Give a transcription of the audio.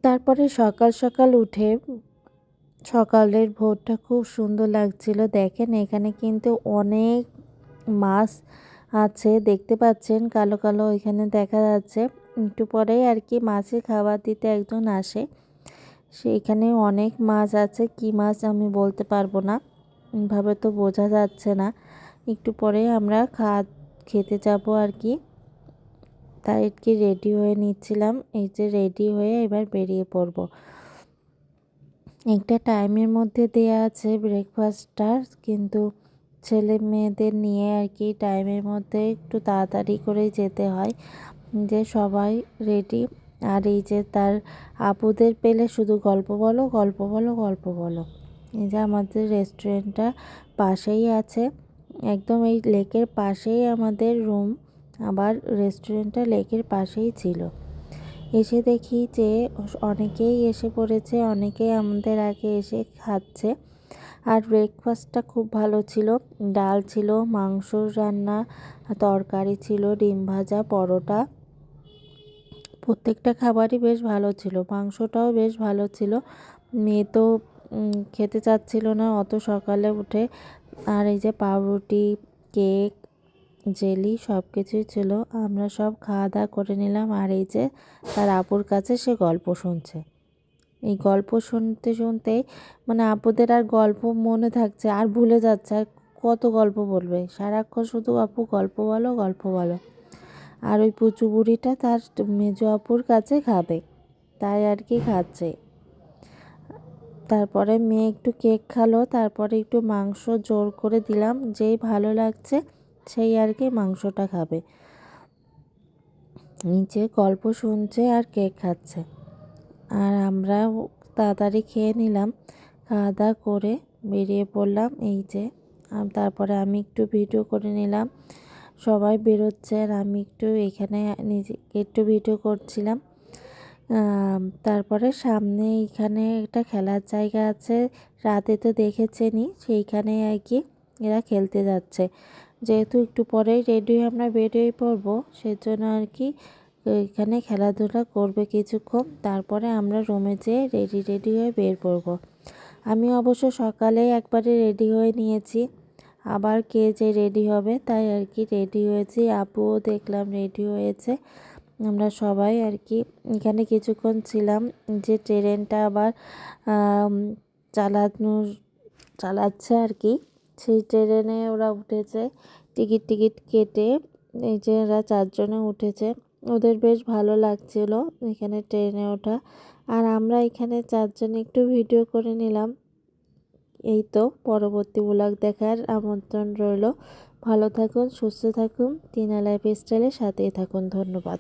তারপরে সকাল সকাল উঠে সকালের ভোরটা খুব সুন্দর লাগছিল। দেখেন এখানে কিন্তু অনেক মাছ আছে, দেখতে পাচ্ছেন কালো কালো এখানে দেখা যাচ্ছে। একটু পরেই আর কি মাছের খাবার দিতে একজন আসে। সেইখানে অনেক মাছ আছে, কি মাছ আমি বলতে পারবো না, ভাবে তো বোঝা যাচ্ছে না। একটু পরে আমরা খেতে যাব আর কি, তাই আর কি রেডি হয়ে নিচ্ছিলাম। এই যে রেডি হয়ে এবার বেরিয়ে পড়ব। একটা টাইমের মধ্যে দেয়া আছে ব্রেকফাস্টটা, কিন্তু ছেলে মেয়েদের নিয়ে আর কি টাইমের মধ্যে একটু তাড়াতাড়ি করে যেতে হয়, যে সবাই রেডি। আর এই যে তার আপুদের পেলে শুধু গল্প বলো গল্প বলো গল্প বলো। এই যে আমাদের রেস্টুরেন্টটা পাশেই আছে, একদম এই লেকের পাশেই আমাদের রুম, আবার রেস্টুরেন্টটা লেকের পাশেই ছিল। এসে দেখি যে অনেকেই এসে পড়েছে, অনেকেই আমাদের আগে এসে খাচ্ছে। আর ব্রেকফাস্টটা খুব ভালো ছিল, ডাল ছিল, মাংস রান্না, তরকারি ছিল, ডিম ভাজা, পরোটা, প্রত্যেকটা খাবারই বেশ ভালো ছিল। মাংসটাও বেশ ভালো ছিল। মেয়ে তো খেতে চাচ্ছিল না অত সকালে উঠে। আর এই যে পাউরুটি, কেক, জেলি সব কিছুই ছিল। আমরা সব খাওয়া দাওয়া করে নিলাম। আর এই যে তার আপুর কাছে সে গল্প শুনছে। এই গল্প শুনতে শুনতেই মানে আপুদের আর গল্প মনে থাকছে, আর ভুলে যাচ্ছে। আর কত গল্প বলবে, সারাক্ষণ শুধু আপু গল্প বলো গল্প বলো। আর ওই পুচু বুড়িটা তার মেজো আপুর কাছে খাবে, তাই আর কি খাচ্ছে। তারপরে মেয়ে একটু কেক খালো, তারপরে একটু মাংস জোর করে দিলাম, যেই ভালো লাগছে সেই আর কি মাংসটা খাবে। নিচে গল্প শুনছে আর কেক খাচ্ছে। আর আমরা তাড়াতাড়ি খেয়ে নিলাম, খাওয়া দাওয়া করে বেরিয়ে পড়লাম। এই যে তারপরে আমি একটু ভিডিও করে নিলাম, সবাই বেরোচ্ছে আর আমি একটু এখানে নিজেকে একটু ভিডিও করছিলাম। তারপরে সামনে এইখানে একটা খেলার জায়গা আছে, রাতে তো দেখেছেনই, সেইখানে আর কি এরা খেলতে যাচ্ছে। যেহেতু একটু পরেই রেডি হয়ে আমরা বেরিয়ে পড়বো, সেজন্য আর কি এখানে খেলাধুলা করবে কিছুক্ষণ, তারপরে আমরা রুমে যেয়ে রেডি হয়ে বের পড়বো। আমি অবশ্য সকালে একবারে রেডি হয়ে নিয়েছি, আবার কে যে রেডি হবে তাই আর কি রেডি হয়েছি। আপুও দেখলাম রেডি হয়েছে। আমরা সবাই আর কি এখানে কিছুক্ষণ ছিলাম, যে ট্রেনটা আবার চালাচ্ছে আর কি, সেই ট্রেনে ওরা উঠেছে টিকিট কেটে। এই যে ওরা 4 জনে উঠেছে, ওদের বেশ ভালো লাগছিল এখানে ট্রেনে ওঠা। আর আমরা এখানে 4 জনে একটু ভিডিও করে নিলাম। এই তো, পরবর্তী ব্লগ দেখার আমন্ত্রণ রইল। ভালো থাকুন, সুস্থ থাকুন, টিনা লাইফস্টাইলের সাথেই থাকুন। ধন্যবাদ।